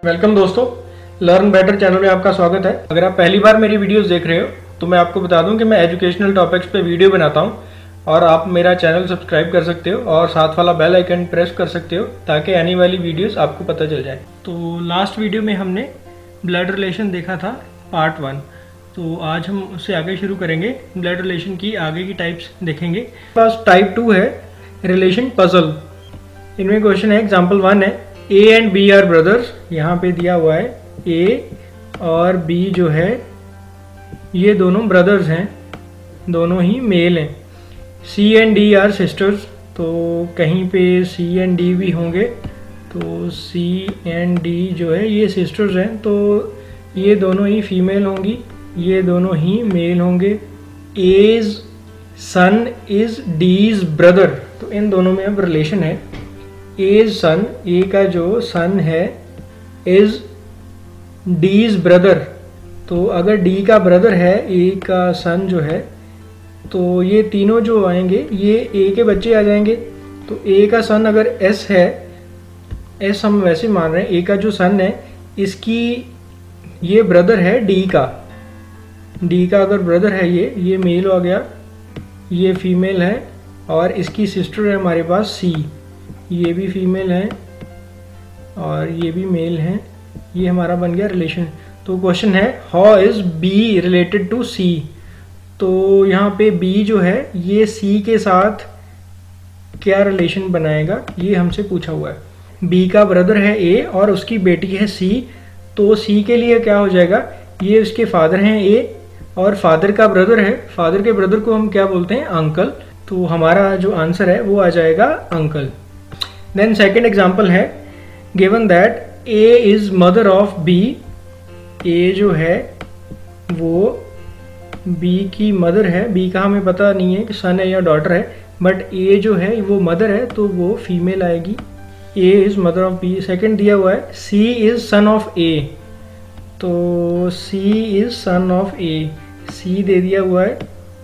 Welcome दोस्तों, learn better channel में आपका स्वागत है। अगर आप पहली बार मेरी वीडियोस देख रहे हो तो मैं आपको बता दूं कि मैं एजुकेशनल टॉपिक्स पे वीडियो बनाता हूं और आप मेरा चैनल सब्सक्राइब कर सकते हो और साथ वाला बेल आइकन प्रेस कर सकते हो ताकि आने वाली वीडियोस आपको पता चल जाए। तो लास्ट वीडियो में हमने ब्लड रिलेशन देखा था पार्ट 1, तो आज हम उससे आगे शुरू करेंगे। ब्लड रिलेशन की आगे की टाइप्स देखेंगे। पास टाइप 2 है रिलेशन पजल। इनमें क्वेश्चन है, एग्जाम्पल 1 है A and B are brothers. यहाँ पे दिया हुआ है ए और बी जो है ये दोनों ब्रदर्स हैं, दोनों ही मेल हैं। सी एंड डी आर सिस्टर्स, तो कहीं पे सी एंड डी भी होंगे, तो सी एंड डी जो है ये सिस्टर्स हैं, तो ये दोनों ही फीमेल होंगी, ये दोनों ही मेल होंगे। As son is D's brother, तो इन दोनों में अब रिलेशन है। एज सन, ए का जो सन है, इज डीज ब्रदर, तो अगर डी का ब्रदर है ए का सन जो है, तो ये तीनों जो आएंगे ये ए के बच्चे आ जाएंगे। तो ए का सन अगर एस है, एस हम वैसे मान रहे हैं, ए का जो सन है इसकी ये ब्रदर है डी का। डी का अगर ब्रदर है ये मेल हो गया, ये फीमेल है, और इसकी सिस्टर है हमारे पास सी, ये भी फीमेल है और ये भी मेल है। ये हमारा बन गया रिलेशन। तो क्वेश्चन है how is B related to C. तो यहाँ पे बी जो है ये सी के साथ क्या रिलेशन बनाएगा, ये हमसे पूछा हुआ है। बी का ब्रदर है ए और उसकी बेटी है सी, तो सी के लिए क्या हो जाएगा, ये उसके फादर हैं ए और फादर का ब्रदर है, फादर के ब्रदर को हम क्या बोलते हैं, अंकल। तो हमारा जो आंसर है वो आ जाएगा अंकल। देन सेकेंड एग्जाम्पल है, given that A is mother of B. A जो है वो बी की मदर है, बी का हमें पता नहीं है कि सन है या डॉटर है, बट ए जो है वो मदर है तो वो फीमेल आएगी। A is mother of B. Second दिया हुआ है सी इज सन ऑफ ए, तो सी इज सन ऑफ ए, सी दे दिया हुआ है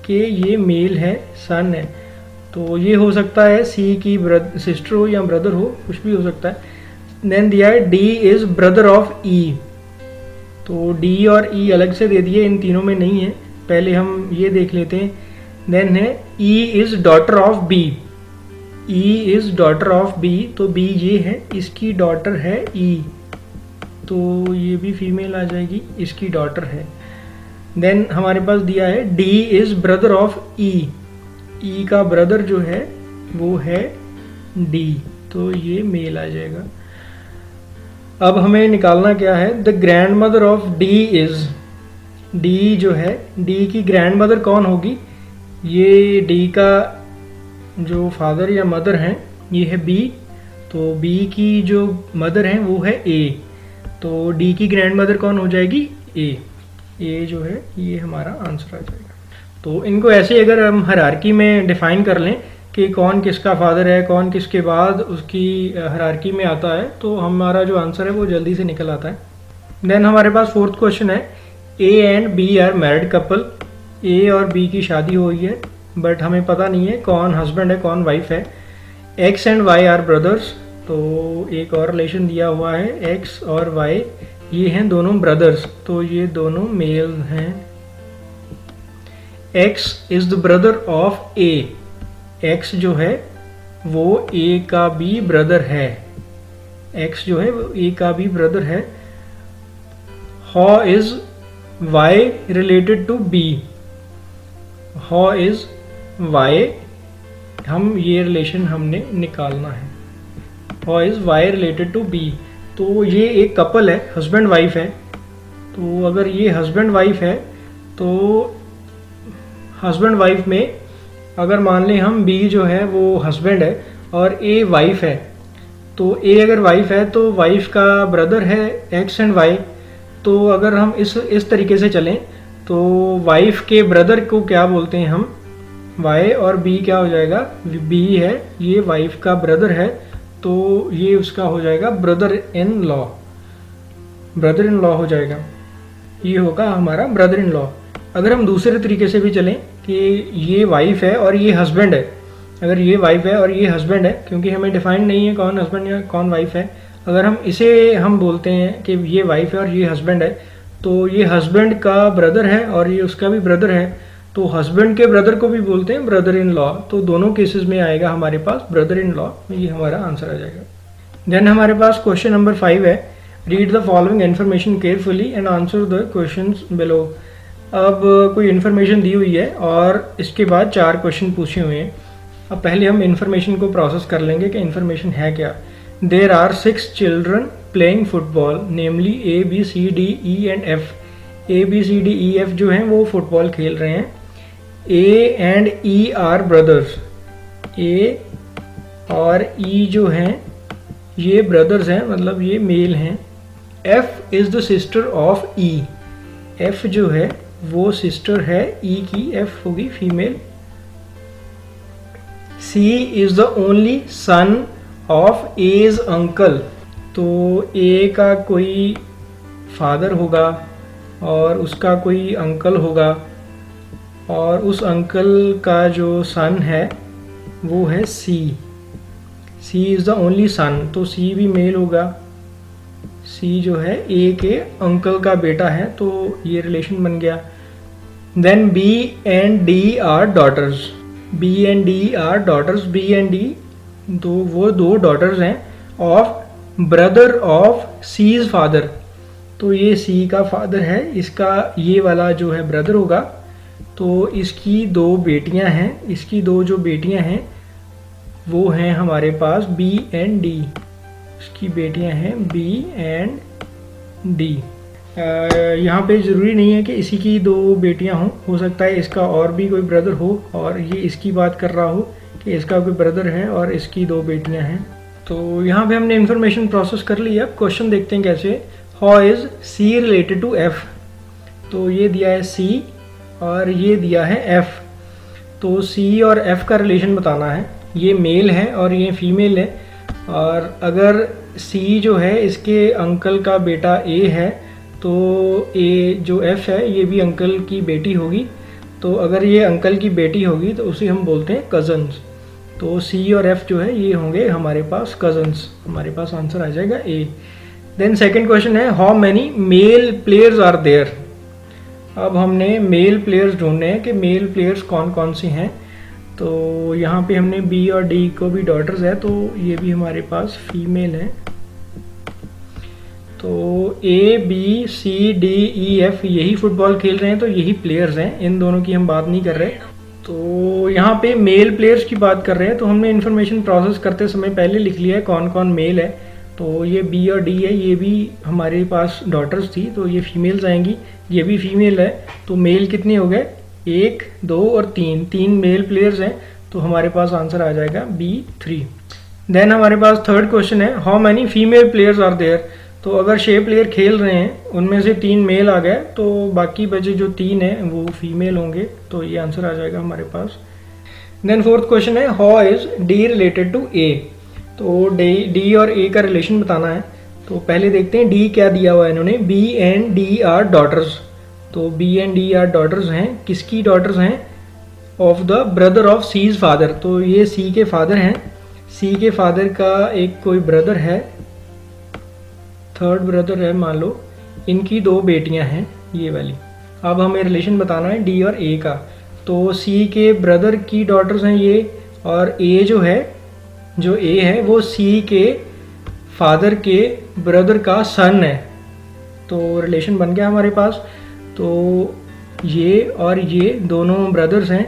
कि ये मेल है, सन है, तो ये हो सकता है सी की सिस्टर हो या ब्रदर हो, कुछ भी हो सकता है। देन दिया है डी इज ब्रदर ऑफ ई, तो डी और ई अलग से दे दिए, इन तीनों में नहीं है, पहले हम ये देख लेते हैं। देन है E is daughter of B, E is daughter of B, तो बी ये है, इसकी डॉटर है ई, तो ये भी फीमेल आ जाएगी, इसकी डॉटर है। देन हमारे पास दिया है डी इज ब्रदर ऑफ ई, ई का ब्रदर जो है वो है डी, तो ये मेल आ जाएगा। अब हमें निकालना क्या है, the grand mother of D is, D जो है डी की ग्रैंड मदर कौन होगी, ये डी का जो फादर या मदर हैं ये है बी, तो बी की जो मदर है वो है ए, तो डी की ग्रैंड मदर कौन हो जाएगी, ए जो है ये हमारा आंसर आ जाएगा। तो इनको ऐसे अगर हम हायरार्की में डिफाइन कर लें कि कौन किसका फादर है, कौन किसके बाद उसकी हायरार्की में आता है, तो हमारा जो आंसर है वो जल्दी से निकल आता है। देन हमारे पास फोर्थ क्वेश्चन है, A and B are married couple. A और बी की शादी हुई है बट हमें पता नहीं है कौन हस्बैंड है कौन वाइफ है। X and Y are brothers, तो एक और रिलेशन दिया हुआ है, एक्स और वाई ये हैं दोनों ब्रदर्स, तो ये दोनों मेल हैं। X is the brother of A, X जो है वो A का भी ब्रदर है, X जो है वो A का भी ब्रदर है। How is Y related to B, How is Y, हम ये रिलेशन हमने निकालना है। How is Y related to B, तो ये एक कपल है, हस्बैंड वाइफ है, तो अगर ये हस्बैंड वाइफ है तो हस्बैंड वाइफ में अगर मान लें हम बी जो है वो हस्बैंड है और ए वाइफ है, तो ए अगर वाइफ है तो वाइफ का ब्रदर है एक्स एंड वाई, तो अगर हम इस तरीके से चलें तो वाइफ के ब्रदर को क्या बोलते हैं हम, वाई, और बी क्या हो जाएगा, बी है ये वाइफ का ब्रदर है, तो ये उसका हो जाएगा brother in law, brother in law हो जाएगा, ये होगा हमारा ब्रदर इन लॉ। अगर हम दूसरे तरीके से भी चलें कि ये वाइफ है और ये हस्बैंड है, अगर ये वाइफ है और ये हस्बैंड है, क्योंकि हमें डिफाइन नहीं है कौन हस्बैंड या कौन वाइफ है, अगर हम इसे हम बोलते हैं कि ये वाइफ है और ये हस्बैंड है, तो ये हस्बैंड का ब्रदर है और ये उसका भी ब्रदर है, तो हस्बैंड के ब्रदर को भी बोलते हैं ब्रदर इन लॉ। तो दोनों केसेस में आएगा हमारे पास ब्रदर इन लॉ, ये हमारा आंसर आ जाएगा। देन हमारे पास क्वेश्चन नंबर 5 है, read the following information carefully and answer the questions below. अब कोई इन्फॉर्मेशन दी हुई है और इसके बाद 4 क्वेश्चन पूछे हुए हैं। अब पहले हम इन्फॉर्मेशन को प्रोसेस कर लेंगे कि इन्फॉर्मेशन है क्या। There are 6 children playing football, namely A, B, C, D, E and F। A, B, C, D, E, F जो हैं वो फुटबॉल खेल रहे हैं। A and E are brothers, A और E जो हैं ये ब्रदर्स हैं, मतलब ये मेल हैं। F is the sister of E, F जो है वो सिस्टर है E की, F होगी female. C is the only son of A's uncle, तो A का कोई फादर होगा और उसका कोई अंकल होगा, और उस अंकल का जो सन है वो है C। C is the only son, तो C भी मेल होगा। C जो है A के अंकल का बेटा है, तो ये रिलेशन बन गया। Then B and D are daughters, B and D are daughters, B and D वो दो डॉटर्स हैं of brother of C's father, तो ये C का फादर है, इसका ये वाला जो है ब्रदर होगा, तो इसकी 2 बेटियां हैं, इसकी 2 जो बेटियां हैं वो हैं हमारे पास B एंड D, इसकी बेटियां हैं B एंड D। यहाँ पे ज़रूरी नहीं है कि इसी की 2 बेटियां हों, हो सकता है इसका और भी कोई ब्रदर हो और ये इसकी बात कर रहा हो कि इसका कोई ब्रदर है और इसकी 2 बेटियां हैं। तो यहाँ पे हमने इन्फॉर्मेशन प्रोसेस कर ली है। अब क्वेश्चन देखते हैं कैसे। How is C related to F, तो ये दिया है C और ये दिया है F, तो C और F का रिलेशन बताना है। ये मेल है और ये फीमेल है, और अगर C जो है इसके अंकल का बेटा A है, तो A जो F है ये भी अंकल की बेटी होगी, तो अगर ये अंकल की बेटी होगी तो उसे हम बोलते हैं कज़न्स। तो C और F जो है ये होंगे हमारे पास कज़न्स, हमारे पास आंसर आ जाएगा A। देन सेकंड क्वेश्चन है, how many male players are there. अब हमने मेल प्लेयर्स ढूंढने हैं कि मेल प्लेयर्स कौन कौन से हैं। तो यहाँ पे हमने B और D को भी डॉटर्स है, तो ये भी हमारे पास फीमेल है। तो A, B, C, D, E, F यही फुटबॉल खेल रहे हैं, तो यही प्लेयर्स हैं, इन दोनों की हम बात नहीं कर रहे। तो यहाँ पे मेल प्लेयर्स की बात कर रहे हैं, तो हमने इन्फॉर्मेशन प्रोसेस करते समय पहले लिख लिया है कौन कौन मेल है। तो ये B और D है, ये भी हमारे पास डॉटर्स थी, तो ये फीमेल्स आएंगी, ये भी फीमेल है। तो मेल कितने हो गए, 1, 2 और 3 मेल प्लेयर्स हैं, तो हमारे पास आंसर आ जाएगा B3। देन हमारे पास थर्ड क्वेश्चन है, how many female players are there. तो अगर 6 प्लेयर खेल रहे हैं, उनमें से 3 मेल आ गए, तो बाकी बचे जो 3 हैं वो फीमेल होंगे, तो ये आंसर आ जाएगा हमारे पास। देन फोर्थ क्वेश्चन है, how is D related to A। तो D और A का रिलेशन बताना है। तो पहले देखते हैं D क्या दिया हुआ है इन्होंने, B and D are daughters. तो B and D are daughters हैं, किसकी डॉटर्स हैं, of the brother of C's father. तो ये C के फादर हैं, C के फादर का एक कोई ब्रदर है, थर्ड ब्रदर है मान लो, इनकी 2 बेटियां हैं ये वाली। अब हमें रिलेशन बताना है D और A का। तो C के ब्रदर की डॉटर्स हैं ये, और A जो है, जो A है वो C के फादर के ब्रदर का सन है, तो रिलेशन बन गया हमारे पास। तो ये और ये दोनों ब्रदर्स हैं,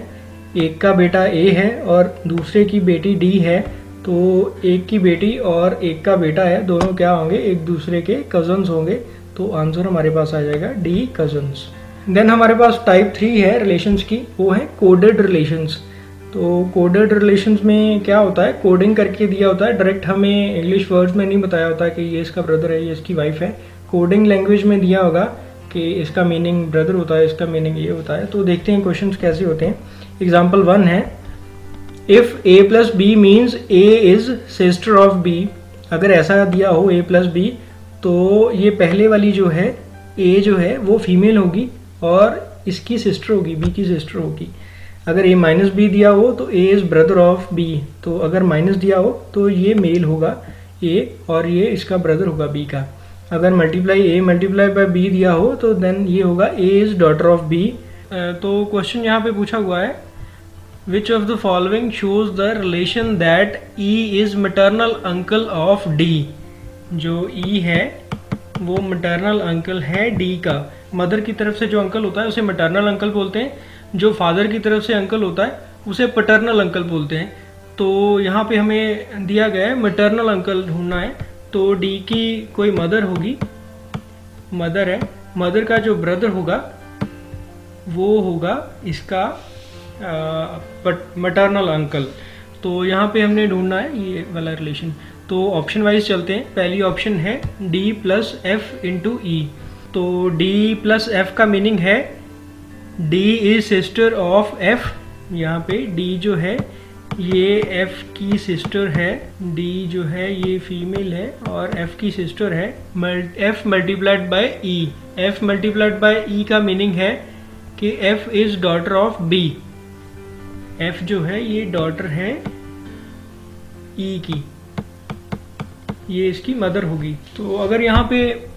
एक का बेटा A है और दूसरे की बेटी D है, तो एक की बेटी और एक का बेटा है, दोनों क्या होंगे, एक दूसरे के कज़न्स होंगे, तो आंसर हमारे पास आ जाएगा D कज़न्स। देन हमारे पास टाइप 3 है रिलेशंस की, वो है कोडेड रिलेशंस। तो कोडेड रिलेशंस में क्या होता है, कोडिंग करके दिया होता है, डायरेक्ट हमें इंग्लिश वर्ड्स में नहीं बताया होता कि ये इसका ब्रदर है, ये इसकी वाइफ है। कोडिंग लैंग्वेज में दिया होगा कि इसका मीनिंग ब्रदर होता है, इसका मीनिंग ये होता है। तो देखते हैं क्वेश्चंस कैसे होते हैं। एग्जाम्पल 1 है, if A plus B means A is sister of B। अगर ऐसा दिया हो A प्लस B, तो ये पहले वाली जो है A जो है वो फीमेल होगी और इसकी सिस्टर होगी, B की सिस्टर होगी। अगर A माइनस B दिया हो तो A is brother of B, तो अगर माइनस दिया हो तो ये मेल होगा, ए और ये इसका ब्रदर होगा बी का। अगर multiply A multiply by B दिया हो तो देन ये होगा A is daughter of B. तो क्वेश्चन यहाँ पे पूछा हुआ है which of the following shows the relation that E is maternal uncle of D. जो ई है वो मैटरनल अंकल है डी का। मदर की तरफ से जो अंकल होता है उसे मैटरनल अंकल बोलते हैं, जो फादर की तरफ से अंकल होता है उसे पैटर्नल अंकल बोलते हैं। तो यहाँ पे हमें दिया गया है मैटरनल अंकल ढूंढना है। तो डी की कोई मदर होगी, मदर है, मदर का जो ब्रदर होगा वो होगा इसका मैटरनल अंकल। तो यहाँ पे हमने ढूंढना है ये वाला रिलेशन। तो ऑप्शन वाइज चलते हैं। पहली ऑप्शन है डी प्लस एफ इंटू ई। तो डी प्लस एफ का मीनिंग है D is sister of F. यहाँ पे डी जो है ये एफ की सिस्टर है, डी जो है ये फीमेल है और एफ की सिस्टर है। F multiplied by E, F multiplied by E का मीनिंग है कि F is daughter of B. F जो है ये डॉटर है ई की, ये इसकी मदर होगी। तो अगर यहाँ पे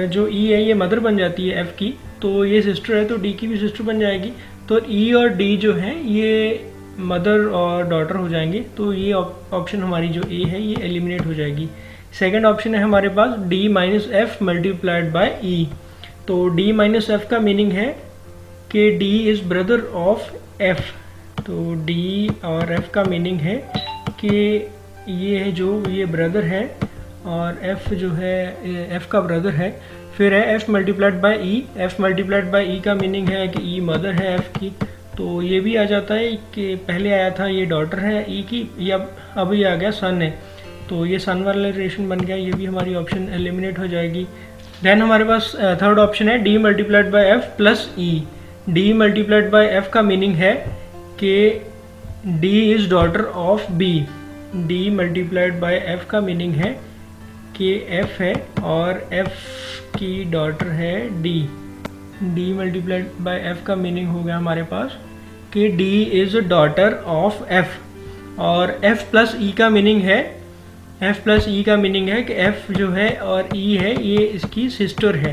जो ई है ये मदर बन जाती है एफ की, तो ये सिस्टर है तो डी की भी सिस्टर बन जाएगी। तो ई और डी जो है ये मदर और डॉटर हो जाएंगे। तो ये ऑप्शन हमारी जो ए है ये एलिमिनेट हो जाएगी। सेकंड ऑप्शन है हमारे पास D minus F multiplied by E. तो डी माइनस एफ का मीनिंग है कि D is brother of F. तो डी और एफ का मीनिंग है कि ये है जो ये ब्रदर है और एफ जो है एफ का ब्रदर है। फिर है F multiplied by E. F multiplied by E का मीनिंग है कि ई मदर है एफ की। तो ये भी आ जाता है कि पहले आया था ये डॉटर है ई की, ये अब ये आ गया सन है, तो ये सन वाला रिलेशन बन गया। ये भी हमारी ऑप्शन एलिमिनेट हो जाएगी। देन हमारे पास थर्ड ऑप्शन है D multiplied by F plus E. D multiplied by F का मीनिंग है कि D is daughter of B. D multiplied by F का मीनिंग है कि एफ है और एफ की डॉटर है D. D multiplied by F का मीनिंग हो गया हमारे पास कि D is daughter of F. और एफ प्लस ई का मीनिंग है, एफ प्लस ई का मीनिंग है कि एफ जो है और ई है ये इसकी सिस्टर है।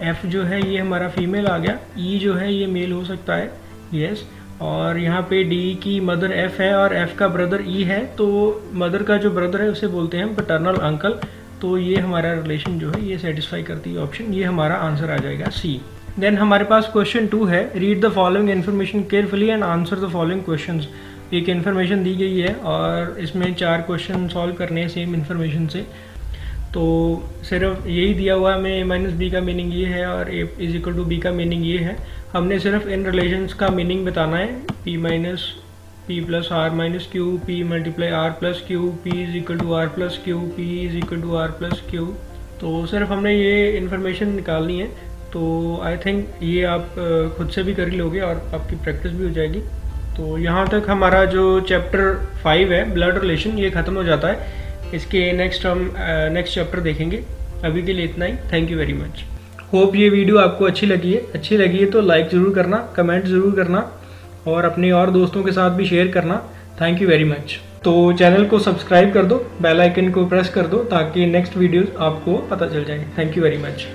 एफ जो है ये हमारा फीमेल आ गया, ई जो है ये मेल हो सकता है, यस। और यहाँ पे डी की मदर एफ है और एफ का ब्रदर ई है, तो मदर का जो ब्रदर है उसे बोलते हैं पैटर्नल अंकल। तो ये हमारा रिलेशन जो है ये सेटिस्फाई करती है ऑप्शन, ये हमारा आंसर आ जाएगा सी। देन हमारे पास क्वेश्चन 2 है read the following information carefully and answer the following questions. एक इन्फॉर्मेशन दी गई है और इसमें 4 क्वेश्चन सॉल्व करने हैं सेम इन्फॉर्मेशन से। तो सिर्फ यही दिया हुआ है, हमें ए माइनस बी का मीनिंग ये है और ए इज इक्वल टू बी का मीनिंग ये है। हमने सिर्फ इन रिलेशंस का मीनिंग बताना है, P minus P plus R minus Q, P multiply R plus Q, P is equal to R plus Q, P is equal to R plus Q. तो सिर्फ हमने ये इन्फॉर्मेशन निकालनी है। तो आई थिंक ये आप खुद से भी कर लोगे और आपकी प्रैक्टिस भी हो जाएगी। तो यहाँ तक हमारा जो चैप्टर 5 है ब्लड रिलेशन ये ख़त्म हो जाता है। इसके नेक्स्ट हम नेक्स्ट चैप्टर देखेंगे। अभी के लिए इतना ही। Thank you very much. Hope ये वीडियो आपको अच्छी लगी है तो लाइक ज़रूर करना, कमेंट ज़रूर करना और अपने और दोस्तों के साथ भी शेयर करना। Thank you very much. तो चैनल को सब्सक्राइब कर दो, बेल आइकन को प्रेस कर दो ताकि नेक्स्ट वीडियोस आपको पता चल जाए। Thank you very much.